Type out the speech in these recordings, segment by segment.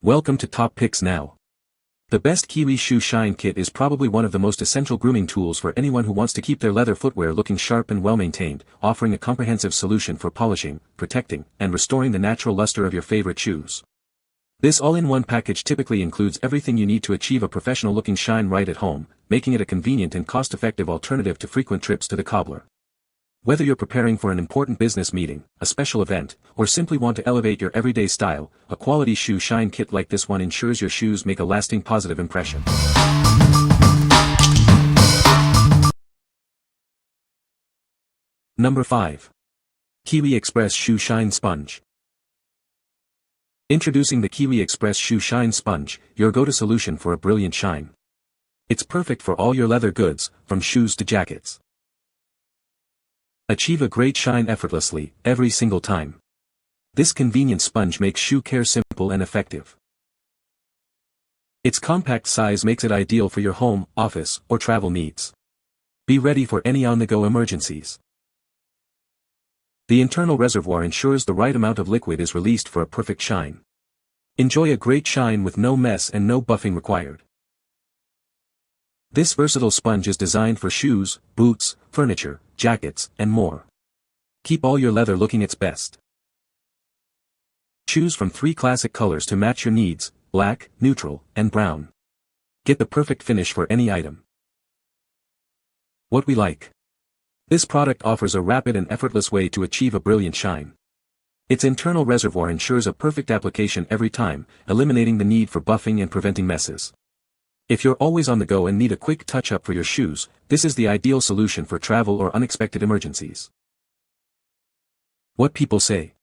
Welcome to Top Picks Now. The best Kiwi Shoe Shine Kit is probably one of the most essential grooming tools for anyone who wants to keep their leather footwear looking sharp and well-maintained, offering a comprehensive solution for polishing, protecting, and restoring the natural luster of your favorite shoes. This all-in-one package typically includes everything you need to achieve a professional-looking shine right at home, making it a convenient and cost-effective alternative to frequent trips to the cobbler. Whether you're preparing for an important business meeting, a special event, or simply want to elevate your everyday style, a quality shoe shine kit like this one ensures your shoes make a lasting positive impression. Number 5. Kiwi Express Shoe Shine Sponge. Introducing the Kiwi Express Shoe Shine Sponge, your go-to solution for a brilliant shine. It's perfect for all your leather goods, from shoes to jackets. Achieve a great shine effortlessly, every single time. This convenient sponge makes shoe care simple and effective. Its compact size makes it ideal for your home, office, or travel needs. Be ready for any on-the-go emergencies. The internal reservoir ensures the right amount of liquid is released for a perfect shine. Enjoy a great shine with no mess and no buffing required. This versatile sponge is designed for shoes, boots, furniture, jackets, and more. Keep all your leather looking its best. Choose from 3 classic colors to match your needs: black, neutral, and brown. Get the perfect finish for any item. What we like. This product offers a rapid and effortless way to achieve a brilliant shine. Its internal reservoir ensures a perfect application every time, eliminating the need for buffing and preventing messes. If you're always on the go and need a quick touch-up for your shoes, this is the ideal solution for travel or unexpected emergencies. What people say.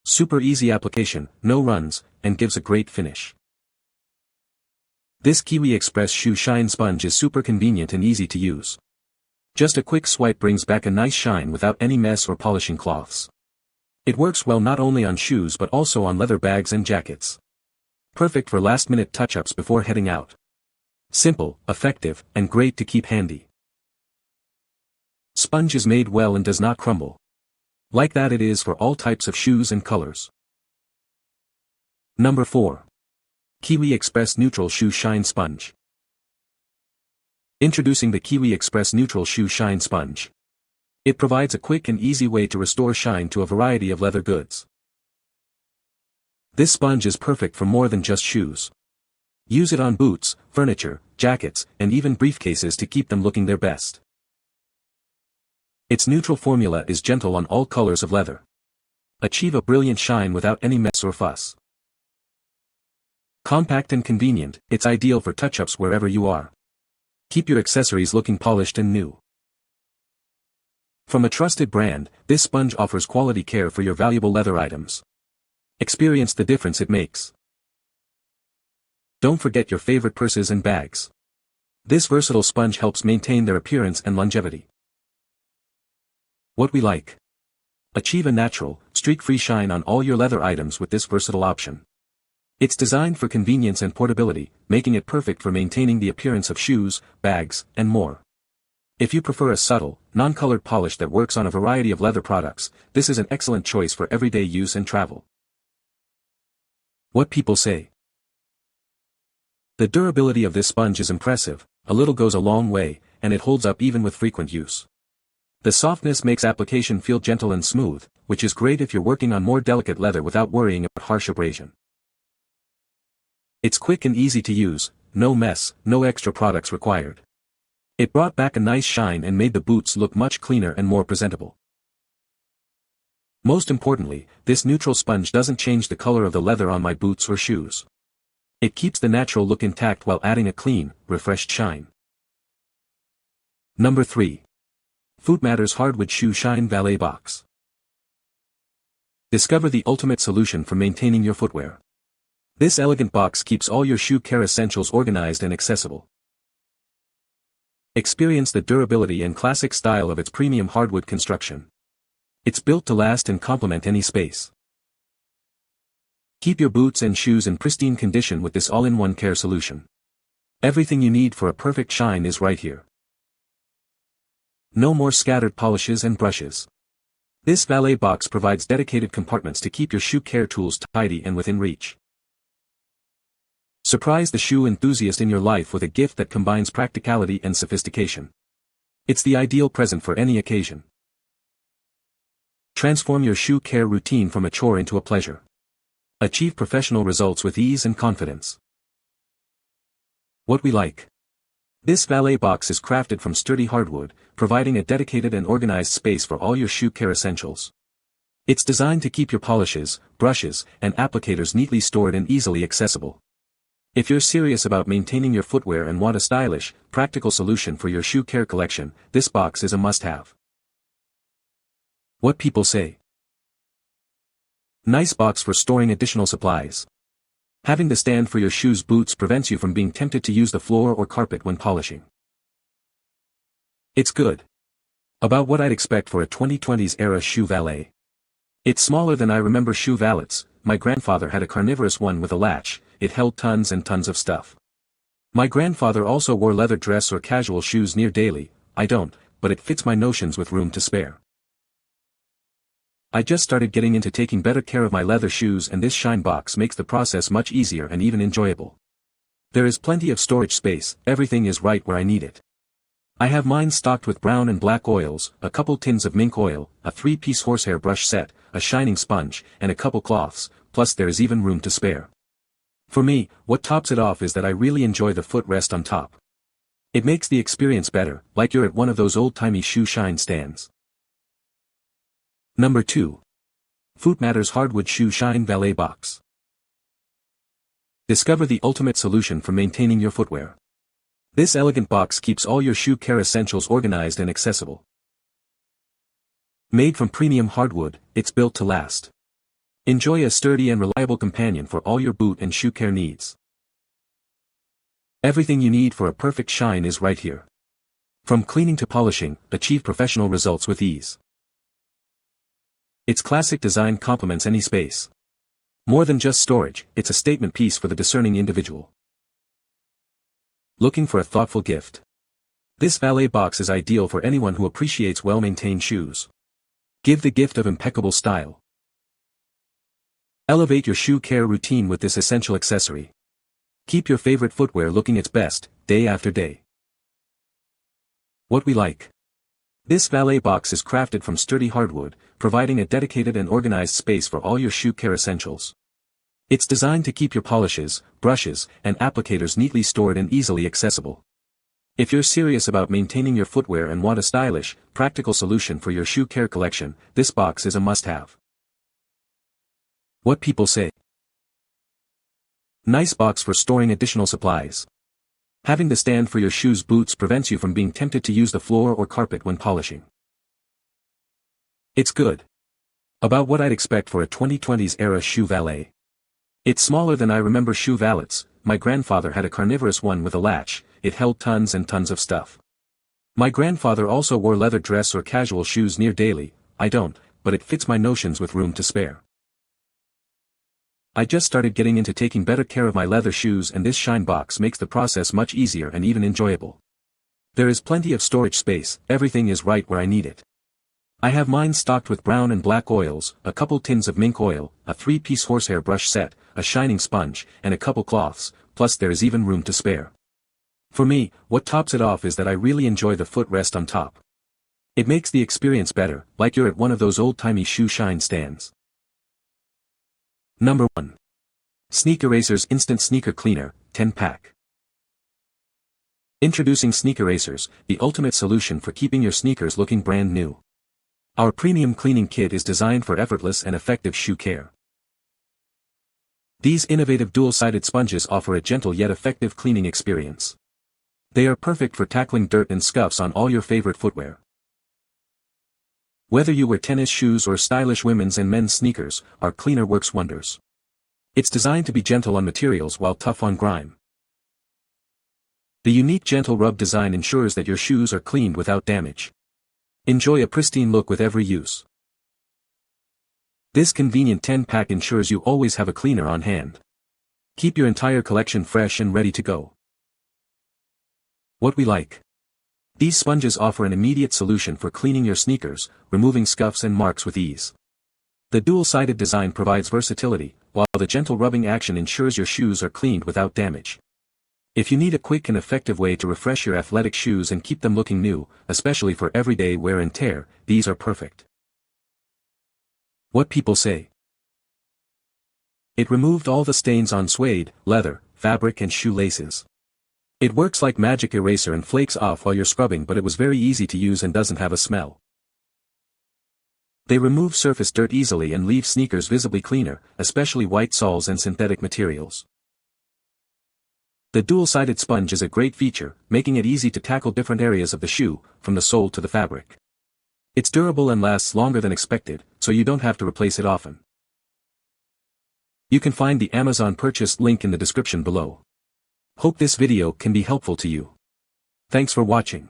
Super easy application, no runs, and gives a great finish. This Kiwi Express Shoe Shine Sponge is super convenient and easy to use. Just a quick swipe brings back a nice shine without any mess or polishing cloths. It works well not only on shoes but also on leather bags and jackets. Perfect for last-minute touch-ups before heading out. Simple, effective, and great to keep handy. Sponge is made well and does not crumble. Like that it is for all types of shoes and colors. Number 4. Kiwi Express Neutral Shoe Shine Sponge. Introducing the Kiwi Express Neutral Shoe Shine Sponge. It provides a quick and easy way to restore shine to a variety of leather goods. This sponge is perfect for more than just shoes. Use it on boots, furniture, jackets, and even briefcases to keep them looking their best. Its neutral formula is gentle on all colors of leather. Achieve a brilliant shine without any mess or fuss. Compact and convenient, it's ideal for touch-ups wherever you are. Keep your accessories looking polished and new. From a trusted brand, this sponge offers quality care for your valuable leather items. Experience the difference it makes. Don't forget your favorite purses and bags. This versatile sponge helps maintain their appearance and longevity. What we like. Achieve a natural, streak-free shine on all your leather items with this versatile option. It's designed for convenience and portability, making it perfect for maintaining the appearance of shoes, bags, and more. If you prefer a subtle, non-colored polish that works on a variety of leather products, this is an excellent choice for everyday use and travel. What people say. The durability of this sponge is impressive, a little goes a long way, and it holds up even with frequent use. The softness makes application feel gentle and smooth, which is great if you're working on more delicate leather without worrying about harsh abrasion. It's quick and easy to use, no mess, no extra products required. It brought back a nice shine and made the boots look much cleaner and more presentable. Most importantly, this neutral sponge doesn't change the color of the leather on my boots or shoes. It keeps the natural look intact while adding a clean, refreshed shine. Number 3. FOOTMATTERS Hardwood Shoe Shine Valet Box. Discover the ultimate solution for maintaining your footwear. This elegant box keeps all your shoe care essentials organized and accessible. Experience the durability and classic style of its premium hardwood construction. It's built to last and complement any space. Keep your boots and shoes in pristine condition with this all-in-one care solution. Everything you need for a perfect shine is right here. No more scattered polishes and brushes. This Valet box provides dedicated compartments to keep your shoe care tools tidy and within reach. Surprise the shoe enthusiast in your life with a gift that combines practicality and sophistication. It's the ideal present for any occasion. Transform your shoe care routine from a chore into a pleasure. Achieve professional results with ease and confidence. What we like. This Valet box is crafted from sturdy hardwood, providing a dedicated and organized space for all your shoe care essentials. It's designed to keep your polishes, brushes, and applicators neatly stored and easily accessible. If you're serious about maintaining your footwear and want a stylish, practical solution for your shoe care collection, this box is a must-have. What people say. Nice box for storing additional supplies. Having the stand for your shoes boots prevents you from being tempted to use the floor or carpet when polishing. It's good. About what I'd expect for a 2020s era shoe valet. It's smaller than I remember shoe valets. My grandfather had a carnivorous one with a latch. It held tons and tons of stuff. My grandfather also wore leather dress or casual shoes near daily. I don't, but it fits my notions with room to spare. I just started getting into taking better care of my leather shoes, and this Shine box makes the process much easier and even enjoyable. There is plenty of storage space, everything is right where I need it. I have mine stocked with brown and black oils, a couple tins of mink oil, a 3-piece horsehair brush set, a shining sponge, and a couple cloths, plus there is even room to spare. For me, what tops it off is that I really enjoy the footrest on top. It makes the experience better, like you're at one of those old-timey shoe shine stands. Number 2. FOOTMATTERS Hardwood Shoe Shine Valet Box. Discover the ultimate solution for maintaining your footwear. This elegant box keeps all your shoe care essentials organized and accessible. Made from premium hardwood, it's built to last. Enjoy a sturdy and reliable companion for all your boot and shoe care needs. Everything you need for a perfect shine is right here. From cleaning to polishing, achieve professional results with ease. Its classic design complements any space. More than just storage, it's a statement piece for the discerning individual. Looking for a thoughtful gift? This Valet box is ideal for anyone who appreciates well-maintained shoes. Give the gift of impeccable style. Elevate your shoe care routine with this essential accessory. Keep your favorite footwear looking its best, day after day. What we like. This Valet box is crafted from sturdy hardwood, providing a dedicated and organized space for all your shoe care essentials. It's designed to keep your polishes, brushes, and applicators neatly stored and easily accessible. If you're serious about maintaining your footwear and want a stylish, practical solution for your shoe care collection, this box is a must-have. What people say. Nice box for storing additional supplies. Having the stand for your shoes boots prevents you from being tempted to use the floor or carpet when polishing. It's good. About what I'd expect for a 2020s era shoe valet. It's smaller than I remember shoe valets. My grandfather had a carnivorous one with a latch. It held tons and tons of stuff. My grandfather also wore leather dress or casual shoes near daily. I don't, but it fits my notions with room to spare. I just started getting into taking better care of my leather shoes, and this Shine box makes the process much easier and even enjoyable. There is plenty of storage space, everything is right where I need it. I have mine stocked with brown and black oils, a couple tins of mink oil, a 3-piece horsehair brush set, a shining sponge, and a couple cloths, plus there is even room to spare. For me, what tops it off is that I really enjoy the footrest on top. It makes the experience better, like you're at one of those old-timey shoe shine stands. Number 1. SneakERASERS Instant Sneaker Cleaner, 10-pack. Introducing SneakERASERS, the ultimate solution for keeping your sneakers looking brand new. Our premium cleaning kit is designed for effortless and effective shoe care. These innovative dual-sided sponges offer a gentle yet effective cleaning experience. They are perfect for tackling dirt and scuffs on all your favorite footwear. Whether you wear tennis shoes or stylish women's and men's sneakers, our cleaner works wonders. It's designed to be gentle on materials while tough on grime. The unique gentle rub design ensures that your shoes are cleaned without damage. Enjoy a pristine look with every use. This convenient 10-pack ensures you always have a cleaner on hand. Keep your entire collection fresh and ready to go. What we like. These sponges offer an immediate solution for cleaning your sneakers, removing scuffs and marks with ease. The dual-sided design provides versatility, while the gentle rubbing action ensures your shoes are cleaned without damage. If you need a quick and effective way to refresh your athletic shoes and keep them looking new, especially for everyday wear and tear, these are perfect. What people say. It removed all the stains on suede, leather, fabric and shoe laces. It works like magic eraser and flakes off while you're scrubbing, but it was very easy to use and doesn't have a smell. They remove surface dirt easily and leave sneakers visibly cleaner, especially white soles and synthetic materials. The dual-sided sponge is a great feature, making it easy to tackle different areas of the shoe, from the sole to the fabric. It's durable and lasts longer than expected, so you don't have to replace it often. You can find the Amazon purchase link in the description below. Hope this video can be helpful to you. Thanks for watching.